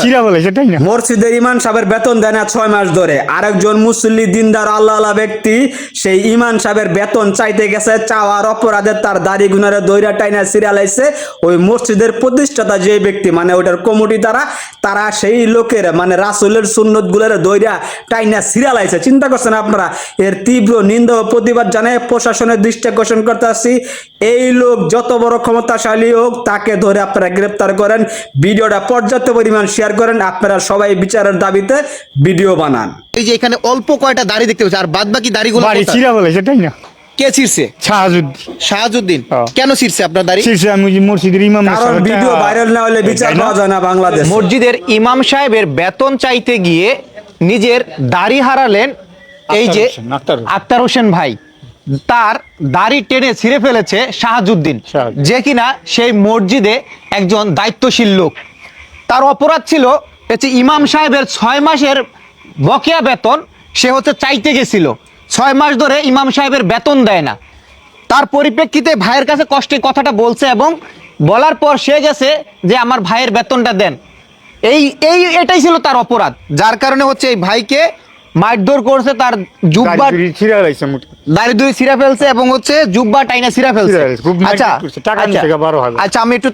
চিরা বলে সেটাই না। মসজিদের ইমাম সাহেবের বেতন দেয় না 6 মাস ধরে। আরেকজন মুসল্লি দিনদার আল্লাহ ব্যক্তি সেই ইমাম সাহেবের বেতন চাইতে গেছে, চাওয়ার অপরাধে তার দাড়ি গুনারে দইরা টাইনা সিরিয়ালাইছে। ওই মসজিদের প্রতিষ্ঠাতা যে ব্যক্তি মানে ওটার কমিটি তারা সেই লোকের মানে রাসূলের সুন্নত গুলোর দইরা টাইনা সিরিয়ালাইছে। চিন্তা করছেন আপনারা? এর তীব্র নিন্দা ও প্রতিবাদ জানায় প্রশাসনের দৃষ্টি আকর্ষণ করতে আসছি। এই লোক যত বড় ক্ষমতাশালী হোক তাকে ধরে আপনারা গ্রেফতার করেন, ভিডিওটা পর্যাপ্ত পরিমাণ শেয়ার করেন। আপনারা সবাই বিচারের দাবিতে ভিডিও বানান। এই যে এখানে অল্প কয়টা দাড়ি দেখতে পাচ্ছি, আর বাদ বাকি দাড়িগুলো বাড়ি কোথায়? চিরা বলে সেটাই না। কে ছিড়ছে? শাহাজুদ্দিন। শাহাজুদ্দিন। হ্যাঁ। কেন ছিড়ছে আপনার দাড়ি? শীর্ষে আমি যে মসজিদের ইমাম কারণ ভিডিও ভাইরাল না হলে বিচার পাওয়া যায় না বাংলাদেশে। মসজিদের ইমাম সাহেবের বেতন চাইতে গিয়ে নিজের দাড়ি হারালেন এই যে আক্তার হোসেন ভাই। তার দাড়ি টেনে ছিঁড়ে ফেলেছে শাহাজুদ্দিন, যে কিনা সেই মসজিদে একজন দায়িত্বশীল লোক। তার অপরাধ ছিল হচ্ছে ইমাম সাহেবের 6 মাসের বকেয়া বেতন সে হচ্ছে চাইতে গেছিল। 6 মাস ধরে ইমাম সাহেবের বেতন দেয় না। তার পরিপ্রেক্ষিতে ভাইয়ের কাছে কষ্টে কথাটা বলছে এবং বলার পর সে গেছে যে আমার ভাইয়ের বেতনটা দেন। এটাই ছিল তার অপরাধ, যার কারণে হচ্ছে এই ভাইকে মারধর করছে, তার জুব্বা ছিরা লাইছে দাড়ি দুই ছিঁড়া ফেলছে এবং হচ্ছে জুব্বা টাইনা ছিঁড়া ফেলছে। খুব মারধর করছে, টাকা নিছে 12,000। আচ্ছা আমি একটু